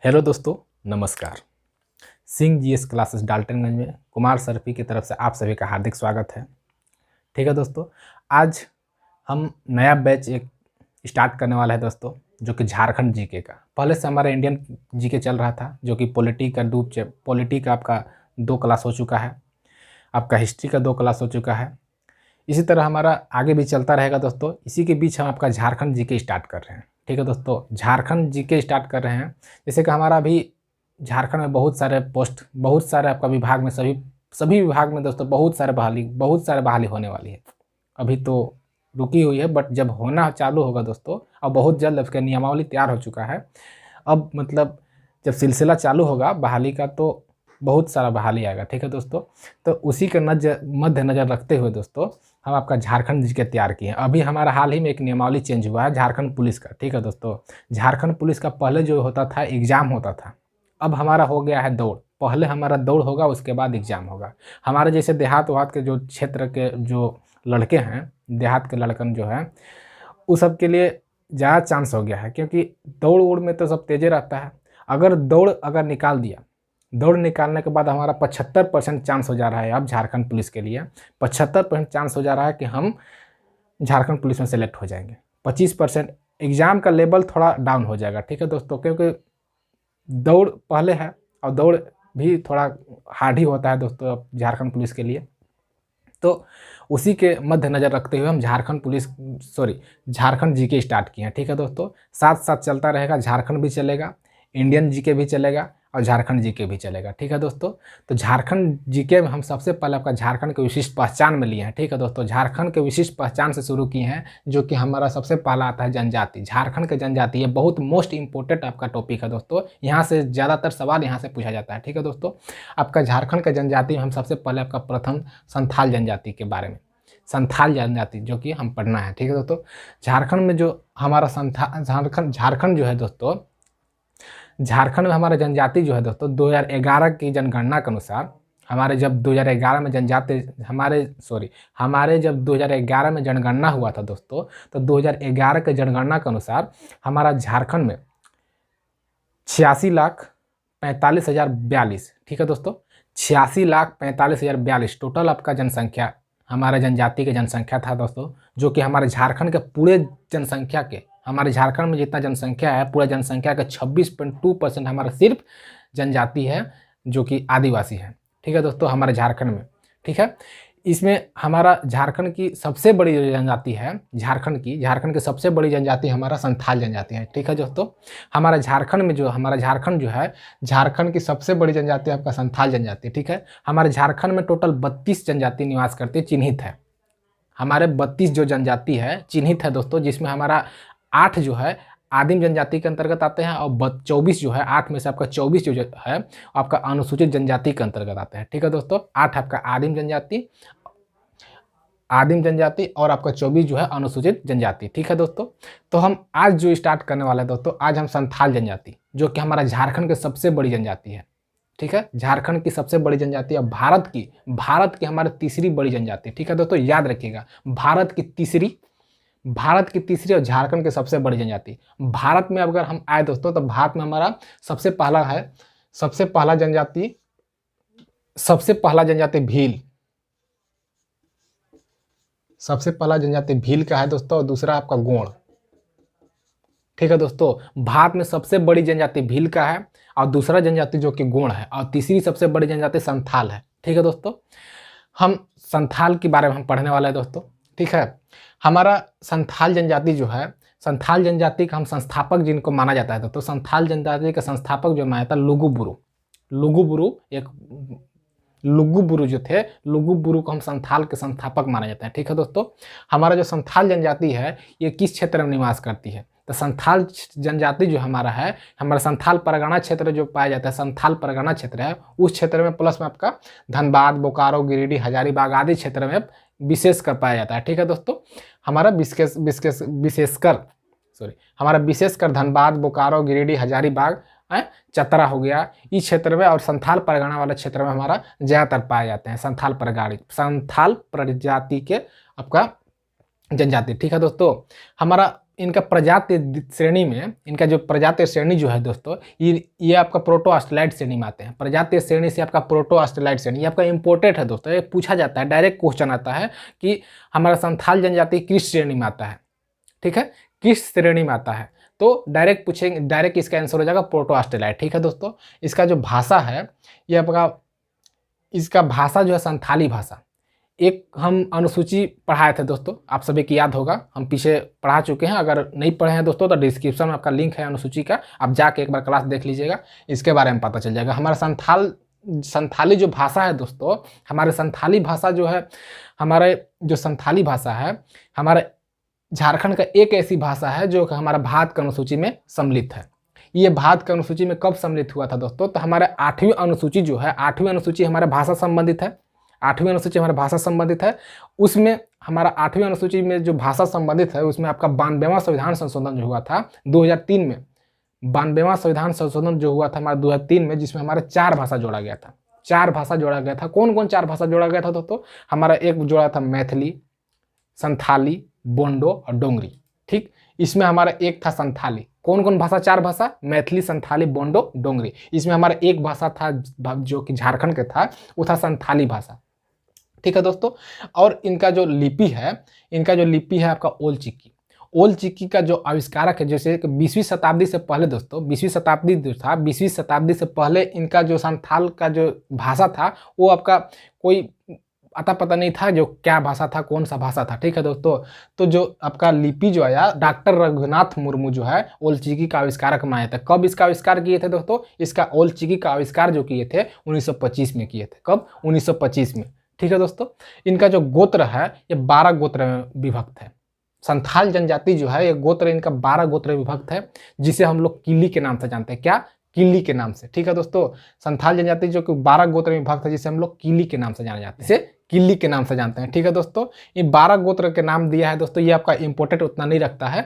Hello दोस्तों, नमस्कार। Singh GS classes Daltonganj में कुमार सरफी की तरफ से आप सभी का हार्दिक स्वागत है। ठीक है दोस्तों, आज हम नया बैच एक स्टार्ट करने वाला है दोस्तों, जो कि झारखंड जीके का। पहले से हमारा इंडियन जीके चल रहा था, जो कि पॉलिटी का आपका 2 क्लास हो चुका है, आपका हिस्ट्री का 2 क्लास हो चुका है। इसी तरह हमारा आगे भी चलता रहेगा दोस्तों। इसी के बीच हम आपका झारखंड जीके स्टार्ट कर रहे हैं। ठीक है दोस्तों, झारखंड जीके स्टार्ट कर रहे हैं। जैसे कि हमारा अभी झारखंड में बहुत सारे आपका विभाग में सभी विभाग में दोस्तों बहुत सारे बहाली होने वाली है। अभी तो रुकी हुई है, बट जब होना चालू होगा दोस्तों, अब बहुत जल्द उसका नियमावली तैयार हो चुका है। अब मतलब जब सिलसिला चालू होगा बहाली का, तो बहुत सारा बहाली आएगा। ठीक है दोस्तों, तो उसी के मद्देनजर रखते हुए दोस्तों हम आपका झारखंड जीके तैयार किए हैं। अभी हमारा हाल ही में एक नियमावली चेंज हुआ है झारखंड पुलिस का। ठीक है दोस्तों, झारखंड पुलिस का पहले जो होता था एग्ज़ाम होता था, अब हमारा हो गया है दौड़। पहले हमारा दौड़ होगा, उसके बाद एग्ज़ाम होगा। हमारे जैसे देहात वहात के जो क्षेत्र के जो लड़के हैं, देहात के लड़कन जो हैं, उस सब के लिए ज़्यादा चांस हो गया है, क्योंकि दौड़ उड़ में तो सब तेज़े रहता है। अगर दौड़ निकाल दिया, दौड़ निकालने के बाद हमारा 75% चांस हो जा रहा है। अब झारखंड पुलिस के लिए 75% चांस हो जा रहा है कि हम झारखंड पुलिस में सेलेक्ट हो जाएंगे। 25% एग्ज़ाम का लेवल थोड़ा डाउन हो जाएगा। ठीक है दोस्तों, क्योंकि दौड़ पहले है और दौड़ भी थोड़ा हार्ड ही होता है दोस्तों अब झारखंड पुलिस के लिए। तो उसी के मद्देनजर रखते हुए हम झारखंड जीके स्टार्ट किए हैं। ठीक है दोस्तों, साथ साथ चलता रहेगा, झारखंड भी चलेगा, इंडियन जीके भी चलेगा और झारखंड जीके भी चलेगा। ठीक है दोस्तों, तो झारखंड जीके में हम सबसे पहले आपका झारखंड के विशिष्ट पहचान में लिए हैं। ठीक है दोस्तों, झारखंड के विशिष्ट पहचान से शुरू किए हैं, जो कि हमारा सबसे पहला आता है जनजाति। झारखंड के जनजाति, ये बहुत मोस्ट इंपॉर्टेंट आपका टॉपिक है दोस्तों। यहाँ से ज़्यादातर सवाल यहाँ से पूछा जाता है। ठीक है दोस्तों, आपका झारखंड के जनजाति में हम सबसे पहले आपका प्रथम संथाल जनजाति के बारे में, संथाल जनजाति जो कि हम पढ़ना है। ठीक है दोस्तों, झारखंड में जो हमारा झारखंड जो है दोस्तों, झारखंड में हमारा जनजाति जो है दोस्तों 2011 की जनगणना के अनुसार, हमारे जब 2011 में जब 2011 में जनगणना हुआ था दोस्तों, तो 2011 के जनगणना के अनुसार हमारा झारखंड में 86,45,042। ठीक है दोस्तों, 86,45,042 टोटल आपका जनसंख्या, हमारे जनजाति की जनसंख्या था दोस्तों, जो कि हमारे झारखंड के पूरे जनसंख्या के, हमारे झारखंड में जितना जनसंख्या है पूरे जनसंख्या का 26.2% हमारा सिर्फ जनजाति है, जो कि आदिवासी है। ठीक है दोस्तों, हमारे झारखंड में। ठीक है, इसमें हमारा झारखंड की सबसे बड़ी जो जनजाति है, झारखंड की सबसे बड़ी जनजाति हमारा संथाल जनजाति है। ठीक है दोस्तों, हमारा झारखंड जो है, झारखंड की सबसे बड़ी जनजाति आपका संथाल जनजाति। ठीक है, हमारे झारखंड में टोटल 32 जनजाति निवास करती है, चिन्हित है। हमारे 32 जो जनजाति है चिन्हित है दोस्तों, जिसमें हमारा 8 जो है आदिम जनजाति के अंतर्गत आते हैं और 24 जो है, 8 में से आपका 24 जो है आपका अनुसूचित जनजाति के अंतर्गत आते हैं। ठीक है दोस्तों, 8 आपका आदिम जनजाति और आपका 24 जो है अनुसूचित जनजाति। ठीक है दोस्तों, तो हम आज जो स्टार्ट करने वाले हैं दोस्तों, आज हम संथाल जनजाति, जो कि हमारा झारखंड की सबसे बड़ी जनजाति है। ठीक है, झारखंड की सबसे बड़ी जनजाति और भारत की हमारी तीसरी बड़ी जनजाति। ठीक है दोस्तों, याद रखिएगा, भारत की तीसरी और झारखंड की सबसे बड़ी जनजाति। भारत में अगर हम आए दोस्तों, तो भारत में हमारा सबसे पहला जनजाति भील, सबसे पहला जनजाति भील का है दोस्तों, और दूसरा आपका गोंड। ठीक है दोस्तों, भारत में सबसे बड़ी जनजाति भील का है और दूसरा जनजाति जो कि गोंड है, और तीसरी सबसे बड़ी जनजाति संथाल है। ठीक है दोस्तों, हम संथाल के बारे में हम पढ़ने वाले हैं दोस्तों। ठीक है, हमारा संथाल जनजाति जो है, संथाल जनजाति का हम संस्थापक जिनको माना जाता है तो संथाल जनजाति का संस्थापक जो माना जाता है लुगु बुरु जो थे, लुगु बुरु को हम संथाल के संस्थापक माना जाता है। ठीक है दोस्तों, हमारा जो संथाल जनजाति है ये किस क्षेत्र में निवास करती है, तो संथाल जनजाति जो हमारा है, हमारा संथाल परगना क्षेत्र जो पाया जाता है, संथाल परगना क्षेत्र है, उस क्षेत्र में प्लस में आपका धनबाद, बोकारो, गिरिडीह, हजारीबाग आदि क्षेत्र में विशेष कर पाया जाता है। ठीक है दोस्तों, हमारा विशेषकर धनबाद, बोकारो, गिरिडीह, हजारीबाग, चतरा हो गया, इस क्षेत्र में, और संथाल परगना वाले क्षेत्र में हमारा ज़्यादातर पाए जाते हैं संथाल प्रजाति के आपका जनजाति। ठीक है दोस्तों, हमारा इनका प्रजातीय श्रेणी में, इनका जो प्रजातीय श्रेणी जो है दोस्तों, ये आपका प्रोटोऑस्ट्रेलाइड श्रेणी में आते हैं। प्रजातीय श्रेणी से आपका प्रोटोऑस्ट्रेलाइड श्रेणी, ये आपका इंपोर्टेड है दोस्तों, ये पूछा जाता है, डायरेक्ट क्वेश्चन आता है कि हमारा संथाल जनजाति किस श्रेणी में आता है, ठीक है, किस श्रेणी में आता है, तो डायरेक्ट पूछेंगे, डायरेक्ट इसका आंसर हो जाएगा प्रोटोऑस्ट्रेलाइड, ठीक है दोस्तों। इसका जो भाषा है, ये आपका, इसका भाषा जो है संथाली भाषा। एक हम अनुसूची पढ़ाए थे दोस्तों, आप सभी की याद होगा, हम पीछे पढ़ा चुके हैं। अगर नहीं पढ़े हैं दोस्तों तो डिस्क्रिप्शन में आपका लिंक है अनुसूची का, आप जाके एक बार क्लास देख लीजिएगा, इसके बारे में पता चल जाएगा। हमारा संथाली जो भाषा है दोस्तों, हमारे संथाली भाषा जो है, हमारे जो संथाली भाषा है, हमारे झारखंड का एक ऐसी भाषा है जो हमारा भारत की अनुसूची में सम्मिलित है। ये भारत की अनुसूची में कब सम्मिलित हुआ था दोस्तों, तो हमारे 8वीं अनुसूची जो है, 8वीं अनुसूची हमारे भाषा संबंधित है, 8वीं अनुसूची हमारे भाषा संबंधित है। उसमें हमारा 8वीं अनुसूची में जो भाषा संबंधित है, उसमें आपका 92वां संविधान संशोधन जो हुआ था 2003 में, 92वां संविधान संशोधन जो हुआ था हमारा 2003 में, जिसमें हमारे 4 भाषा जोड़ा गया था। 4 भाषा जोड़ा गया था। कौन कौन 4 भाषा जोड़ा गया था दोस्तों? हमारा एक जोड़ा था मैथिली, संथाली, बोंडो और डोंगरी, ठीक। इसमें हमारा एक था संथाली। कौन कौन भाषा? 4 भाषा, मैथिली, संथाली, बोंडो, डोंगरी। इसमें हमारा एक भाषा था जो कि झारखंड के था, वो था संथाली भाषा, ठीक है दोस्तों। और इनका जो लिपि है, आपका ओल चिकी। ओल चिकी का जो आविष्कारक है, जैसे 20वीं शताब्दी से पहले दोस्तों, 20वीं शताब्दी जो था, 20वीं शताब्दी से पहले इनका जो संथाल का जो भाषा था, वो आपका कोई अता पता नहीं था जो क्या भाषा था, कौन सा भाषा था, ठीक है दोस्तों। तो जो आपका लिपि जो आया, डॉक्टर रघुनाथ मुर्मू जो है ओल चिकी का आविष्कारक माने थे। कब इसका आविष्कार किए थे दोस्तों? इसका ओल चिकी का आविष्कार जो किए थे 1925 में किए थे। कब? 1925 में, ठीक है दोस्तों। इनका जो गोत्र है, ये 12 गोत्र में विभक्त है। संथाल जनजाति जो है, ये गोत्र इनका 12 गोत्र में विभक्त है, जिसे हम लोग किल्ली के नाम से जानते हैं। क्या? किल्ली के नाम से, ठीक है दोस्तों। संथाल जनजाति जो कि 12 गोत्र में विभक्त है, जिसे हम लोग किल्ली के नाम से जाने जाते हैं, इसे किल्ली के नाम से जानते हैं, ठीक है दोस्तों। ये 12 गोत्र के नाम दिया है दोस्तों, ये आपका इंपोर्टेंट उतना नहीं रखता है,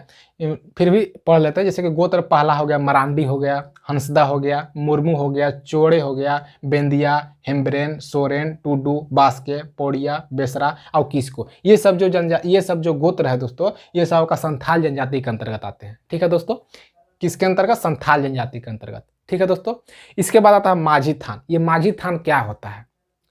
फिर भी पढ़ लेते हैं। जैसे कि गोत्र पहला हो गया मरांडी हो गया, हंसदा हो गया, मुर्मू हो गया, चोड़े हो गया, बेंदिया, हेम्ब्रेन, सोरेन, टुडू, बास्के, पोड़िया, बेसरा और किसको। ये सब जो गोत्र है दोस्तों, ये सब आपका संथाल जनजाति के अंतर्गत आते हैं, ठीक है दोस्तों। किसके अंतर्गत? संथाल जनजाति के अंतर्गत, ठीक है दोस्तों। इसके बाद आता है माझी थान। ये माझी थान क्या होता है,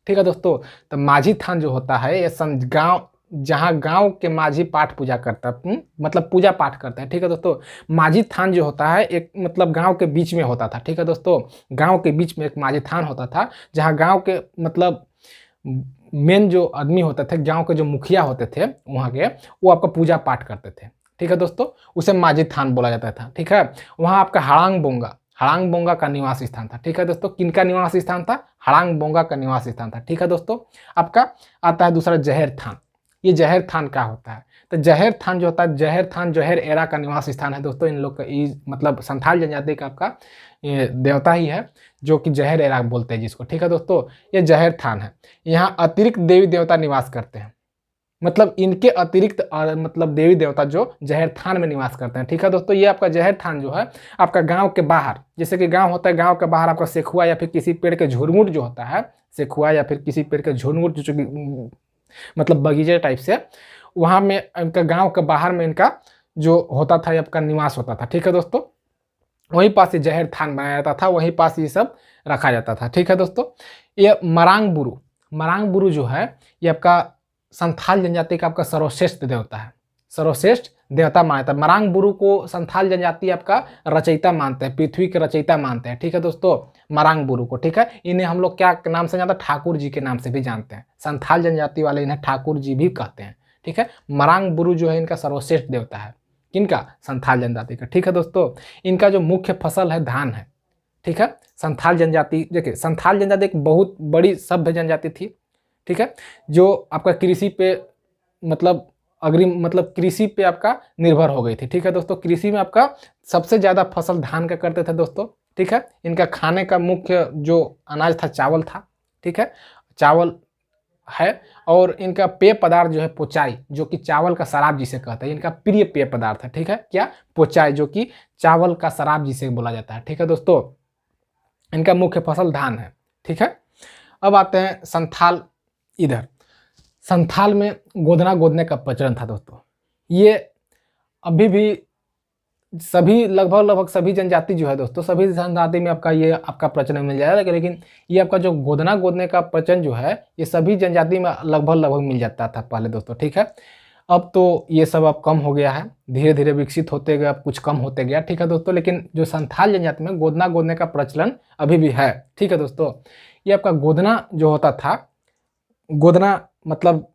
ठीक है दोस्तों। तो माझी थान जो होता है, ये गांव, जहां गांव के माझी पाठ पूजा करता है, मतलब पूजा पाठ करता है, ठीक है दोस्तों। माझी थान जो होता है, एक मतलब गांव के बीच में होता था, ठीक है दोस्तों। गांव के बीच में एक माझी थान होता था, जहां गांव के मतलब मेन जो आदमी होते थे, गांव के जो मुखिया होते थे वहां के, वो आपका पूजा पाठ करते थे, ठीक है दोस्तों। उसे माझी थान बोला जाता था, ठीक है। वहां आपका हड़ांग बोंगा का निवास स्थान था, ठीक है दोस्तों। किनका निवास स्थान था? हड़ांग बोंगा का निवास स्थान था, ठीक है दोस्तों। आपका आता है दूसरा जहर थान। ये जहर थान क्या होता है? तो जहर थान जो होता है, जहर थान जहर एरा का निवास स्थान है दोस्तों। इन लोग का मतलब संथाल जनजाति का आपका ये देवता ही है, जो कि जहर एरा बोलते हैं जिसको, ठीक है दोस्तों। ये जहर थान है। यहाँ अतिरिक्त देवी देवता निवास करते हैं, मतलब इनके अतिरिक्त मतलब देवी देवता जो जहर थान में निवास करते हैं, ठीक है दोस्तों। ये आपका जहर थान जो है, आपका गांव के बाहर, जैसे कि गांव होता है, गांव के बाहर आपका सेखुआ या फिर किसी पेड़ के झुरमुट जो होता है, सेखुआ या फिर किसी पेड़ के झुरमुट जो मतलब बगीचे टाइप से, वहां में इनका गांव के बाहर में इनका जो होता था, आपका निवास होता था, ठीक है दोस्तों। वहीं पास ये जहर थान बनाया जाता था, वहीं पास ये सब रखा जाता था, ठीक है दोस्तों। ये मरांग बुरु जो है, ये आपका संथाल जनजाति का आपका सर्वश्रेष्ठ देवता है, सर्वश्रेष्ठ देवता मानता है। मरांग बुरु को संथाल जनजाति आपका रचयिता मानते हैं, पृथ्वी के रचयिता मानते हैं, ठीक है दोस्तों। मरांग बुरु को, ठीक है। इन्हें हम लोग क्या नाम से जानते हैं? ठाकुर जी के नाम से भी जानते हैं। संथाल जनजाति वाले इन्हें ठाकुर जी भी कहते हैं, ठीक है। मरांग बुरु जो है इनका सर्वश्रेष्ठ देवता है, किनका? संथाल जनजाति का, ठीक है दोस्तों। इनका जो मुख्य फसल है धान है, ठीक है। संथाल जनजाति, देखिए संथाल जनजाति एक बहुत बड़ी सभ्य जनजाति थी, ठीक है, जो आपका कृषि पे मतलब कृषि पे आपका निर्भर हो गई थी, ठीक है दोस्तों। कृषि में आपका सबसे ज़्यादा फसल धान का करते थे दोस्तों, ठीक है। इनका खाने का मुख्य जो अनाज था चावल था, ठीक है, चावल है। और इनका पेय पदार्थ जो है पोचाई, जो कि चावल का शराब जिसे कहते हैं, इनका प्रिय पेय पदार्थ है, ठीक है। क्या? पोचाई, जो कि चावल का शराब जिसे बोला जाता है, ठीक है दोस्तों। इनका मुख्य फसल धान है, ठीक है। अब आते हैं संथाल। इधर संथाल में गोदना गोदने का प्रचलन था दोस्तों। ये अभी भी सभी लगभग सभी जनजाति जो है दोस्तों, सभी जनजाति में आपका ये आपका प्रचलन मिल जाएगा, लेकिन ये आपका जो गोदना गोदने का प्रचलन जो है ये सभी जनजाति में लगभग मिल जाता था पहले दोस्तों, ठीक है। अब तो ये सब अब कम हो गया है, धीरे धीरे विकसित होते गए, अब कुछ कम होते गया, ठीक है दोस्तों। लेकिन जो संथाल जनजाति में गोदना गोदने का प्रचलन अभी भी है, ठीक है दोस्तों। ये आपका गोदना जो होता था, गोदना मतलब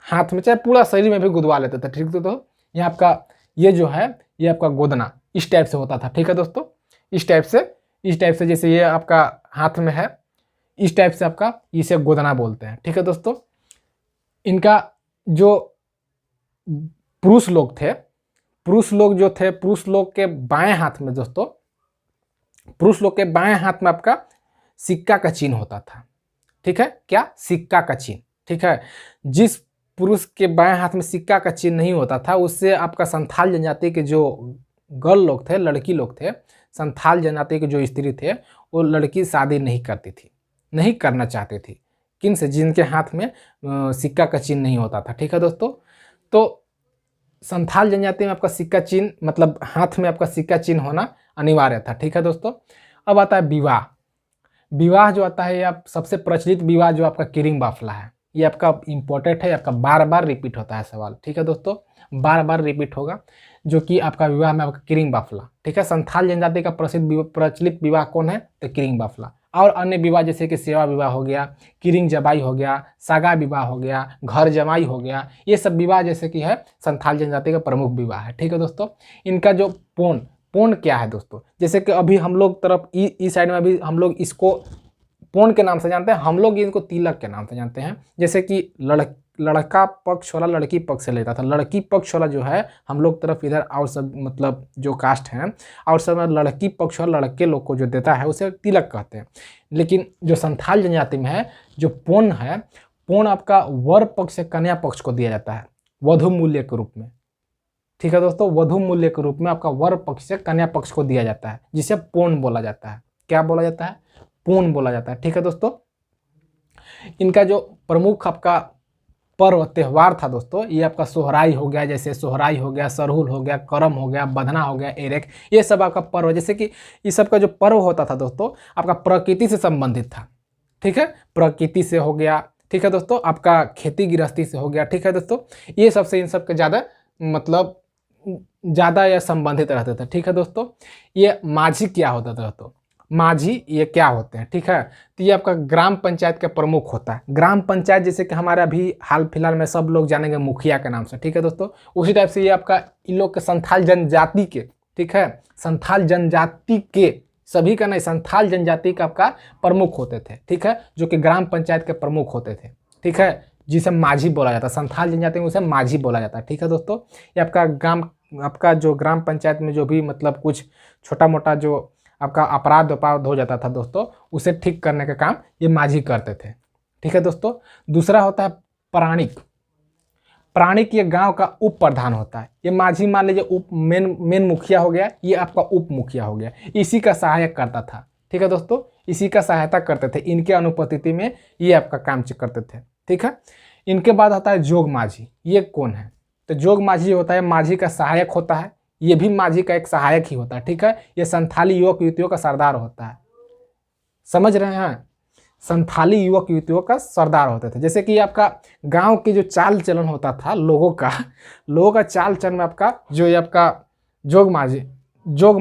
हाथ में चाहे पूरा शरीर में भी गुदवा लेते थे, ठीक है। तो ये आपका ये जो है ये आपका गोदना इस टाइप से होता था, ठीक है दोस्तों। इस टाइप से जैसे ये आपका हाथ में है, इस टाइप से आपका इसे गोदना बोलते हैं, ठीक है दोस्तों। इनका जो पुरुष लोग के बाएं हाथ में दोस्तों, पुरुष लोग के बाएं हाथ में आपका सिक्का का चिन्ह होता था, ठीक है। क्या? सिक्का का चिन्ह, ठीक है। जिस पुरुष के बाएं हाथ में सिक्का का चिन्ह नहीं होता था, उससे आपका संथाल जनजाति के जो गर्ल लोग थे, लड़की लोग थे, संथाल जनजाति के जो स्त्री थे, वो लड़की शादी नहीं करती थी, नहीं करना चाहती थी। किन से? जिनके हाथ में सिक्का का चिन्ह नहीं होता था, ठीक है दोस्तों। तो संथाल जनजाति में आपका सिक्का चिन्ह मतलब हाथ में आपका सिक्का चिन्ह होना अनिवार्य था, ठीक है दोस्तों। अब आता है विवाह। विवाह जो आता है, ये आप सबसे प्रचलित विवाह जो आपका किरिंग बाफला है, ये आपका इंपॉर्टेंट है, आपका बार बार रिपीट होता है सवाल, ठीक है दोस्तों, बार बार रिपीट होगा, जो कि आपका विवाह में आपका किरिंग बाफला, ठीक है। संथाल जनजाति का प्रचलित विवाह कौन है? तो किरिंग बाफला। और अन्य विवाह जैसे कि सेवा विवाह हो गया, किरिंग जबाई हो गया, सागा विवाह हो गया, घर जमाई हो गया, ये सब विवाह जैसे कि है संथाल जनजाति का प्रमुख विवाह है, ठीक है दोस्तों। इनका जो पोन क्या है दोस्तों, जैसे कि अभी हम लोग तरफ इस साइड में अभी हम लोग इसको पोन के नाम से जानते हैं, हम लोग इनको तिलक के नाम से जानते हैं। जैसे कि लड़का पक्ष वाला लड़की पक्ष से लेता था, लड़की पक्ष वाला जो है हम लोग तरफ इधर और सब मतलब जो कास्ट हैं और सब लड़की पक्ष वाला लड़के लोग को जो देता है उसे तिलक कहते हैं। लेकिन जो संथाल जनजाति में है, जो पोन है, पोन आपका वर पक्ष से कन्या पक्ष को दिया जाता है वधु मूल्य के रूप में, ठीक है दोस्तों। वधु मूल्य के रूप में आपका वर पक्ष से कन्या पक्ष को दिया जाता है, जिसे पोन बोला जाता है। क्या बोला जाता है? पोन बोला जाता है, ठीक है दोस्तों। इनका जो प्रमुख आपका पर्व त्यौहार था दोस्तों, ये आपका सोहराई हो गया, जैसे सोहराई हो गया, सरहुल हो गया, करम हो गया, बधना हो गया, एरेक, ये सब आपका पर्व। जैसे कि इस सब का जो पर्व होता था दोस्तों, आपका प्रकृति से संबंधित था, ठीक है। प्रकृति से हो गया, ठीक है दोस्तों, आपका खेती गृहस्थी से हो गया, ठीक है दोस्तों। ये सबसे इन सब के ज़्यादा या संबंधित रहते थे, ठीक है दोस्तों। ये माझी क्या होता था दोस्तों? माझी ये क्या होते हैं, ठीक है। तो ये आपका ग्राम पंचायत का प्रमुख होता है। ग्राम पंचायत जैसे कि हमारे अभी हाल फिलहाल में सब लोग जानेंगे मुखिया के नाम से, ठीक है दोस्तों। उसी टाइप से ये आपका इन लोग के संथाल जनजाति के, ठीक है, संथाल जनजाति के सभी का नहीं, संथाल जनजाति का आपका प्रमुख होते थे, ठीक है, जो कि ग्राम पंचायत के प्रमुख होते थे, ठीक है, जिसे माझी बोला जाता है। संथाल जनजाति में उसे माझी बोला जाता है, ठीक है दोस्तों। ये आपका जो ग्राम पंचायत में जो भी मतलब कुछ छोटा मोटा जो आपका अपराध हो जाता था दोस्तों, उसे ठीक करने का काम ये माझी करते थे, ठीक है दोस्तों। दूसरा होता है प्राणिक। प्राणिक ये गांव का उप प्रधान होता है। ये माझी मान लीजिए मेन मुखिया हो गया, ये आपका उप मुखिया हो गया, इसी का सहायक करता था, ठीक है दोस्तों, इसी का सहायता करते थे। इनके अनुपस्थिति में ये आपका काम करते थे, ठीक है। इनके बाद आता है जोग माझी। ये कौन है? तो जोग माझी होता है माझी का सहायक होता है, ये भी माझी का एक सहायक ही होता है, ठीक है। ये संथाली युवक युवतियों का सरदार होता है, समझ रहे हैं, संथाली युवक युवतियों का सरदार होते थे। जैसे कि आपका गांव के जो चाल चलन होता था लोगों का चाल चलन में आपका जो ये आपका जोग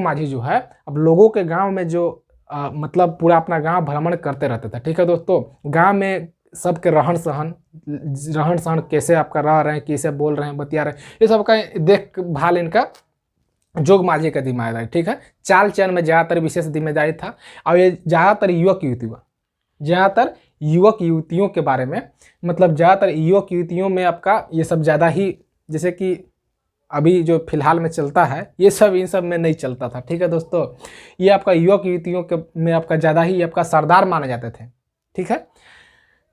माझी जो है, अब लोगों के गांव में जो मतलब पूरा अपना गांव भ्रमण करते रहते थे, ठीक है दोस्तों। गांव में सबके रहन सहन कैसे आपका रह रहे हैं, कैसे बोल रहे हैं, बतिया रहे हैं, ये सब का देखभाल इनका जोग माझी का जिम्मेदारी, ठीक है। चाल चलन में ज़्यादातर विशेष जिम्मेदारी था। और ये ज़्यादातर युवक युवतियों के बारे में मतलब ज़्यादातर युवक युवतियों में आपका ये सब ज़्यादा ही, जैसे कि अभी जो फिलहाल में चलता है ये सब इन सब में नहीं चलता था, ठीक है दोस्तों। ये आपका युवक युवतियों के में आपका ज़्यादा ही आपका सरदार माने जाते थे, ठीक है।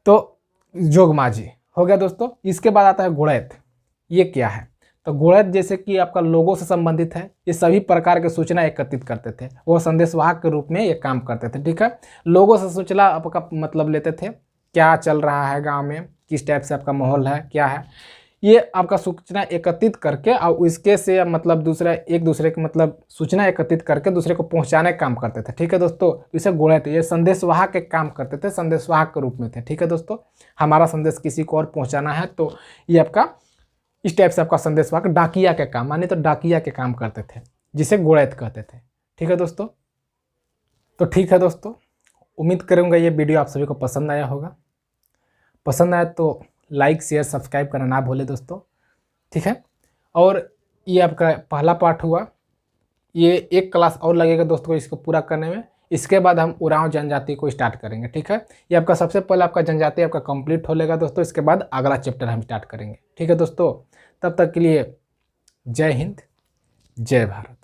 तो जोग माझी हो गया दोस्तों। इसके बाद आता है गुड़ैत। ये क्या है? तो गुड़ैत जैसे कि आपका लोगों से संबंधित है, ये सभी प्रकार के सूचना एकत्रित करते थे, वो संदेशवाहक के रूप में ये काम करते थे, ठीक है। लोगों से सूचना आपका मतलब लेते थे, क्या चल रहा है गांव में, किस टाइप से आपका माहौल है, क्या है। ये आपका सूचना एकत्रित करके और इसके से मतलब दूसरा एक दूसरे के मतलब सूचना एकत्रित करके दूसरे को पहुंचाने का काम करते थे। ठीक है दोस्तों, इसे गोड़े थे, ये संदेशवाहक के काम करते थे, संदेशवाहक के रूप में थे। ठीक है दोस्तों, हमारा संदेश किसी को और पहुंचाना है तो ये आपका इस टाइप से आपका संदेशवाहक डाकिया के काम, माने तो डाकिया के काम करते थे, जिसे गोड़ैत कहते थे। ठीक है दोस्तों, तो ठीक है दोस्तों, उम्मीद करूँगा ये वीडियो आप सभी को पसंद आया होगा। पसंद आया तो लाइक शेयर सब्सक्राइब करना ना भूले दोस्तों। ठीक है, और ये आपका पहला पार्ट हुआ, ये एक क्लास और लगेगा दोस्तों इसको पूरा करने में। इसके बाद हम उरांव जनजाति को स्टार्ट करेंगे। ठीक है, ये आपका सबसे पहले आपका जनजाति आपका कंप्लीट हो लेगा दोस्तों, इसके बाद अगला चैप्टर हम स्टार्ट करेंगे। ठीक है दोस्तों, तब तक के लिए जय हिंद, जय भारत।